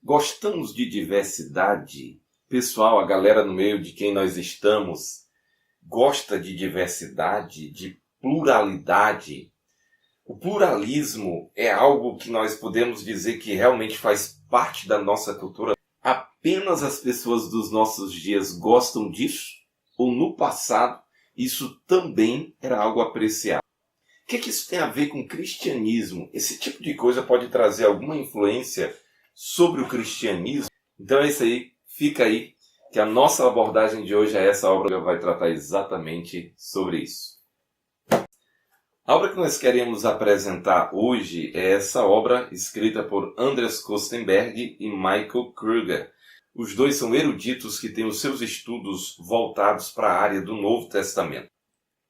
Gostamos de diversidade? Pessoal, a galera no meio de quem nós estamos gosta de diversidade, de pluralidade. O pluralismo é algo que nós podemos dizer que realmente faz parte da nossa cultura. Apenas as pessoas dos nossos dias gostam disso? Ou no passado isso também era algo apreciado? O que isso tem a ver com cristianismo? Esse tipo de coisa pode trazer alguma influência sobre o cristianismo? Então é isso aí, fica aí, que a nossa abordagem de hoje é essa obra que vai tratar exatamente sobre isso. A obra que nós queremos apresentar hoje é essa obra escrita por Andreas Kostenberg e Michael Kruger. Os dois são eruditos que têm os seus estudos voltados para a área do Novo Testamento.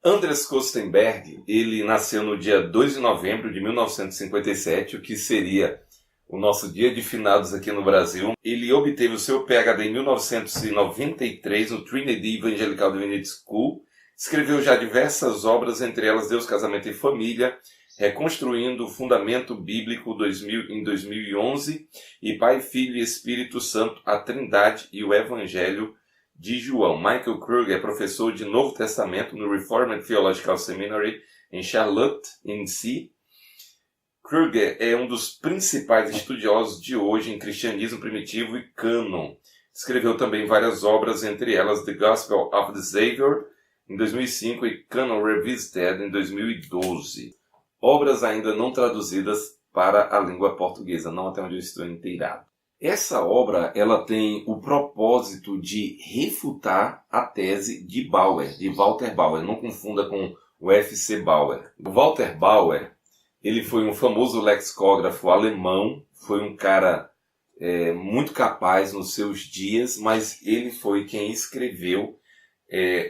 Andreas Kostenberg, ele nasceu no dia 2 de novembro de 1957, o que seria o nosso dia de finados aqui no Brasil. Ele obteve o seu PhD em 1993 no Trinity Evangelical Divinity School. Escreveu já diversas obras, entre elas Deus, Casamento e Família, Reconstruindo o Fundamento Bíblico em 2011 e Pai, Filho e Espírito Santo, a Trindade e o Evangelho de João. Michael Kruger é professor de Novo Testamento no Reformed Theological Seminary em Charlotte, NC. Kruger é um dos principais estudiosos de hoje em cristianismo primitivo e cânon. Escreveu também várias obras, entre elas The Gospel of the Savior, em 2005, e Canon Revisited, em 2012. Obras ainda não traduzidas para a língua portuguesa, não até onde eu estou inteirado. Essa obra ela tem o propósito de refutar a tese de Bauer, de Walter Bauer. Não confunda com o F.C. Bauer. O Walter Bauer, ele foi um famoso lexicógrafo alemão, foi um cara muito capaz nos seus dias, mas ele foi quem escreveu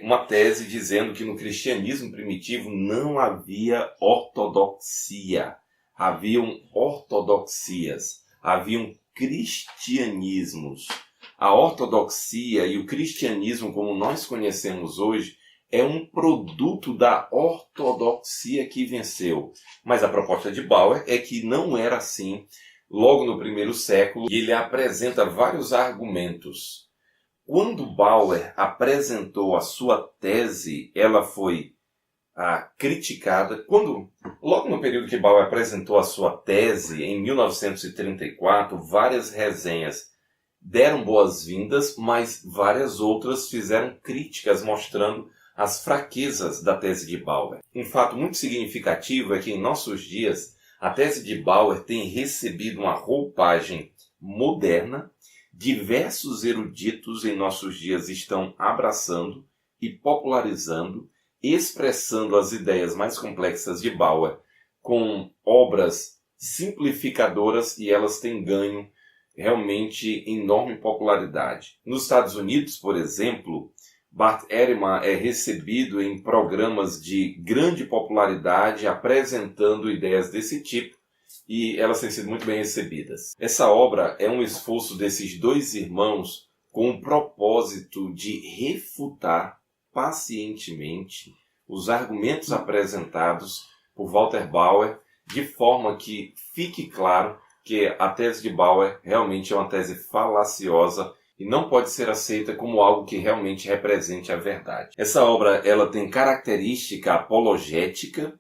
uma tese dizendo que no cristianismo primitivo não havia ortodoxia. Haviam ortodoxias, haviam cristianismos. A ortodoxia e o cristianismo como nós conhecemos hoje é um produto da ortodoxia que venceu. Mas a proposta de Bauer é que não era assim logo no primeiro século, e ele apresenta vários argumentos. Quando Bauer apresentou a sua tese, ela foi criticada. Logo no período que Bauer apresentou a sua tese, em 1934, várias resenhas deram boas-vindas, mas várias outras fizeram críticas mostrando as fraquezas da tese de Bauer. Um fato muito significativo é que em nossos dias a tese de Bauer tem recebido uma roupagem moderna. Diversos eruditos em nossos dias estão abraçando e popularizando, expressando as ideias mais complexas de Bauer com obras simplificadoras, e elas têm ganho realmente enorme popularidade. Nos Estados Unidos, por exemplo, Bart Ehrman é recebido em programas de grande popularidade apresentando ideias desse tipo, e elas têm sido muito bem recebidas. Essa obra é um esforço desses dois irmãos com o propósito de refutar pacientemente os argumentos apresentados por Walter Bauer, de forma que fique claro que a tese de Bauer realmente é uma tese falaciosa e não pode ser aceita como algo que realmente represente a verdade. Essa obra ela tem característica apologética,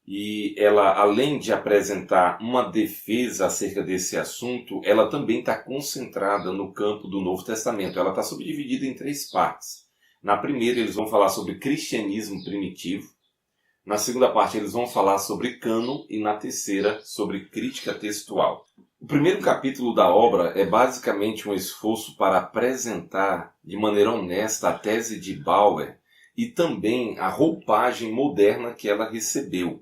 e ela, além de apresentar uma defesa acerca desse assunto, ela também está concentrada no campo do Novo Testamento. Ela está subdividida em 3 partes. Na primeira, eles vão falar sobre cristianismo primitivo. Na segunda parte, eles vão falar sobre cânon. E na terceira, sobre crítica textual. O primeiro capítulo da obra é basicamente um esforço para apresentar de maneira honesta a tese de Bauer e também a roupagem moderna que ela recebeu.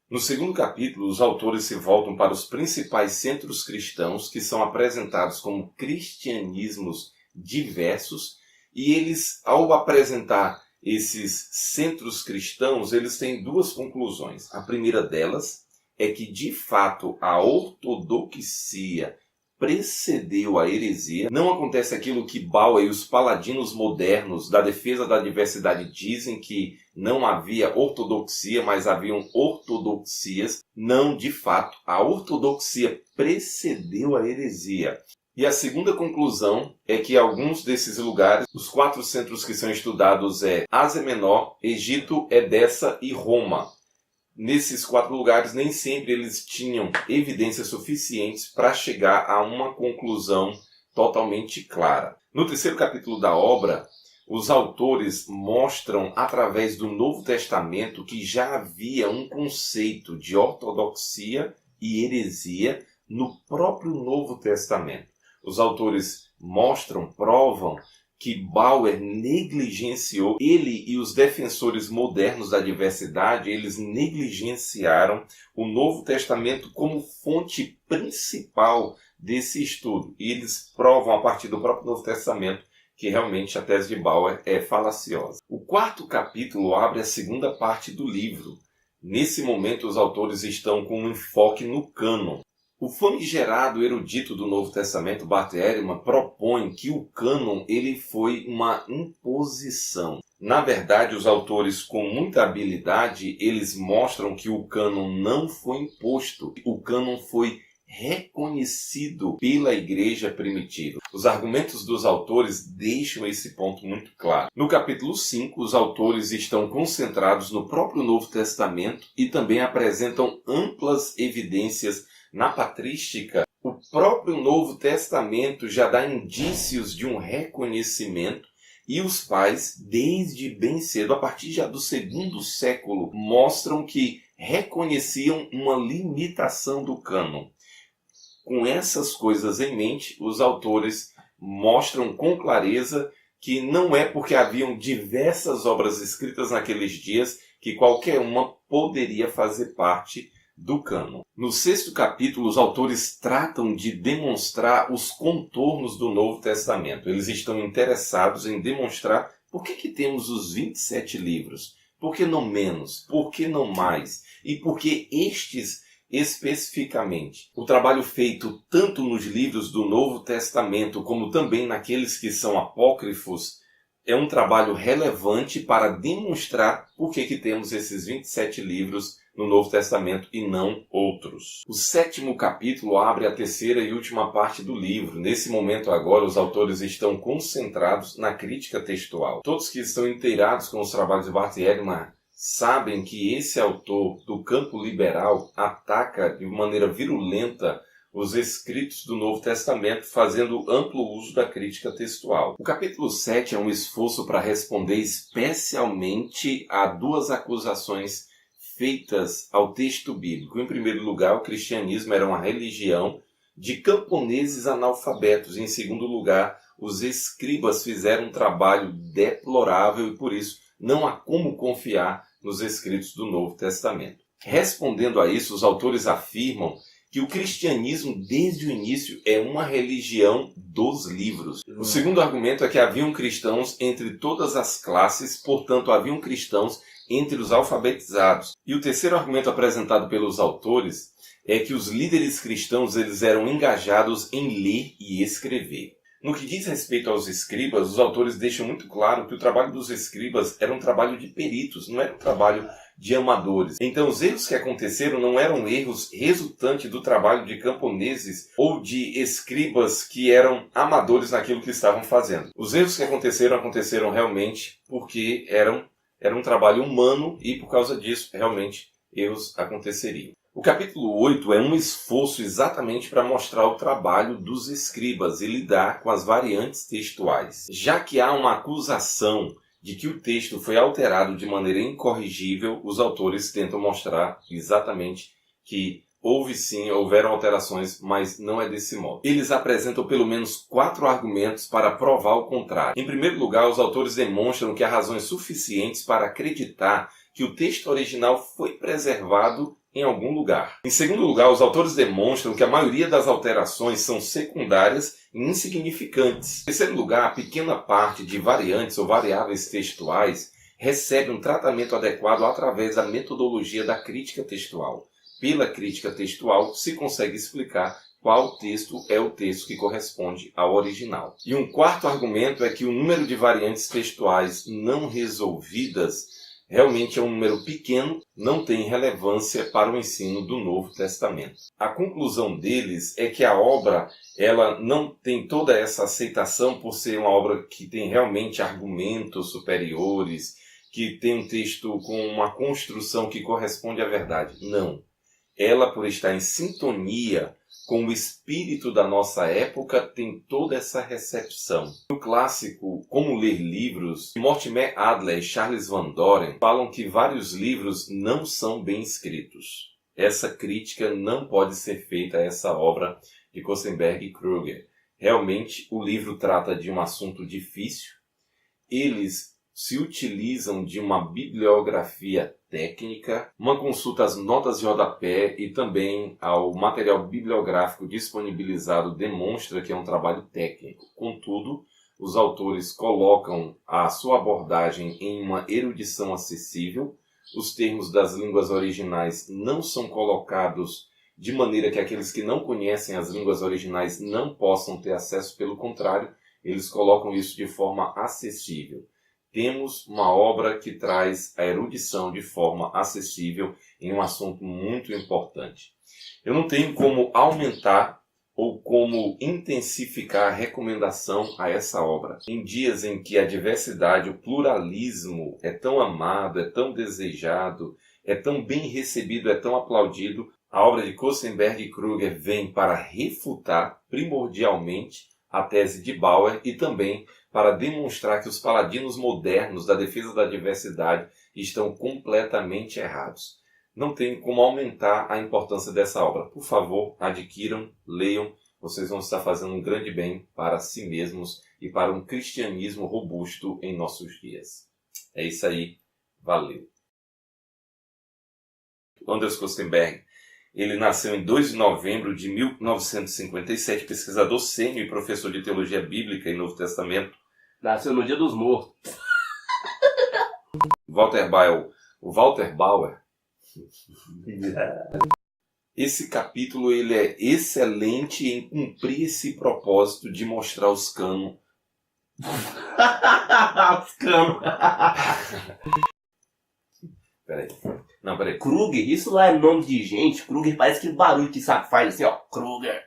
No segundo capítulo, os autores se voltam para os principais centros cristãos, que são apresentados como cristianismos diversos, e eles, ao apresentar esses centros cristãos, eles têm 2 conclusões. A primeira delas é que, de fato, a ortodoxia precedeu a heresia. Não acontece aquilo que Bauer e os paladinos modernos da defesa da diversidade dizem, que não havia ortodoxia, mas haviam ortodoxias. Não, de fato, a ortodoxia precedeu a heresia. E a segunda conclusão é que alguns desses lugares, os 4 centros que são estudados é Ásia Menor, Egito, Edessa e Roma. Nesses 4 lugares, nem sempre eles tinham evidências suficientes para chegar a uma conclusão totalmente clara. No terceiro capítulo da obra, os autores mostram, através do Novo Testamento, que já havia um conceito de ortodoxia e heresia no próprio Novo Testamento. Os autores mostram, provam que Bauer negligenciou, ele e os defensores modernos da diversidade, eles negligenciaram o Novo Testamento como fonte principal desse estudo. E eles provam, a partir do próprio Novo Testamento, que realmente a tese de Bauer é falaciosa. O quarto capítulo abre a segunda parte do livro. Nesse momento, os autores estão com um enfoque no cânon. O famigerado erudito do Novo Testamento, Bart Ehrman, propõe que o cânon ele foi uma imposição. Na verdade, os autores, com muita habilidade, eles mostram que o cânon não foi imposto. O cânon foi reconhecido pela igreja primitiva. Os argumentos dos autores deixam esse ponto muito claro. No capítulo 5, os autores estão concentrados no próprio Novo Testamento e também apresentam amplas evidências na patrística. O próprio Novo Testamento já dá indícios de um reconhecimento e os pais, desde bem cedo, a partir já do 2º século, mostram que reconheciam uma limitação do cânon. Com essas coisas em mente, os autores mostram com clareza que não é porque haviam diversas obras escritas naqueles dias que qualquer uma poderia fazer parte do cânon. No 6º capítulo, os autores tratam de demonstrar os contornos do Novo Testamento. Eles estão interessados em demonstrar por que temos os 27 livros, por que não menos, por que não mais, e por que estes especificamente. O trabalho feito tanto nos livros do Novo Testamento como também naqueles que são apócrifos é um trabalho relevante para demonstrar por que temos esses 27 livros no Novo Testamento e não outros. O 7º capítulo abre a terceira e última parte do livro. Nesse momento agora, os autores estão concentrados na crítica textual. Todos que estão inteirados com os trabalhos de Bart Ehrman sabem que esse autor do campo liberal ataca de maneira virulenta os escritos do Novo Testamento, fazendo amplo uso da crítica textual. O capítulo 7 é um esforço para responder especialmente a 2 acusações feitas ao texto bíblico. Em primeiro lugar, o cristianismo era uma religião de camponeses analfabetos. Em segundo lugar, os escribas fizeram um trabalho deplorável e, por isso, não há como confiar nos escritos do Novo Testamento. Respondendo a isso, os autores afirmam que o cristianismo, desde o início, é uma religião dos livros. O segundo argumento é que haviam cristãos entre todas as classes, portanto, haviam cristãos entre os alfabetizados. E o terceiro argumento apresentado pelos autores é que os líderes cristãos eles eram engajados em ler e escrever. No que diz respeito aos escribas, os autores deixam muito claro que o trabalho dos escribas era um trabalho de peritos, não era um trabalho de amadores. Então os erros que aconteceram não eram erros resultantes do trabalho de camponeses ou de escribas que eram amadores naquilo que estavam fazendo. Os erros que aconteceram realmente porque era um trabalho humano e por causa disso realmente erros aconteceriam. O capítulo 8 é um esforço exatamente para mostrar o trabalho dos escribas e lidar com as variantes textuais. Já que há uma acusação de que o texto foi alterado de maneira incorrigível, os autores tentam mostrar exatamente que houveram alterações, mas não é desse modo. Eles apresentam pelo menos 4 argumentos para provar o contrário. Em primeiro lugar, os autores demonstram que há razões suficientes para acreditar que o texto original foi preservado em algum lugar. Em segundo lugar, os autores demonstram que a maioria das alterações são secundárias e insignificantes. Em terceiro lugar, a pequena parte de variantes ou variáveis textuais recebe um tratamento adequado através da metodologia da crítica textual. Pela crítica textual, se consegue explicar qual texto é o texto que corresponde ao original. E um quarto argumento é que o número de variantes textuais não resolvidas realmente é um número pequeno, não tem relevância para o ensino do Novo Testamento. A conclusão deles é que a obra ela não tem toda essa aceitação por ser uma obra que tem realmente argumentos superiores, que tem um texto com uma construção que corresponde à verdade. Não. Ela, por estar em sintonia com o espírito da nossa época, tem toda essa recepção. No clássico Como Ler Livros, Mortimer Adler e Charles Van Doren falam que vários livros não são bem escritos. Essa crítica não pode ser feita a essa obra de Kostenberg e Kruger. Realmente, o livro trata de um assunto difícil. Eles se utilizam de uma bibliografia técnica, uma consulta às notas de rodapé e também ao material bibliográfico disponibilizado demonstra que é um trabalho técnico. Contudo, os autores colocam a sua abordagem em uma erudição acessível, os termos das línguas originais não são colocados de maneira que aqueles que não conhecem as línguas originais não possam ter acesso, pelo contrário, eles colocam isso de forma acessível. Temos uma obra que traz a erudição de forma acessível em um assunto muito importante. Eu não tenho como aumentar ou como intensificar a recomendação a essa obra. Em dias em que a diversidade, o pluralismo é tão amado, é tão desejado, é tão bem recebido, é tão aplaudido, a obra de Kostenberg e Kruger vem para refutar primordialmente a tese de Bauer e também para demonstrar que os paladinos modernos da defesa da diversidade estão completamente errados. Não tem como aumentar a importância dessa obra. Por favor, adquiram, leiam, vocês vão estar fazendo um grande bem para si mesmos e para um cristianismo robusto em nossos dias. É isso aí, valeu. Anders Kostenberg, ele nasceu em 2 de novembro de 1957, pesquisador sênior e professor de teologia bíblica e Novo Testamento. Nasceu no Dia dos Mortos. Walter Bauer. Esse capítulo ele é excelente em cumprir esse propósito de mostrar os canos. Os canos. Peraí. Kruger, isso lá é nome de gente. Kruger parece que barulho que sabe faz assim, ó. Kruger.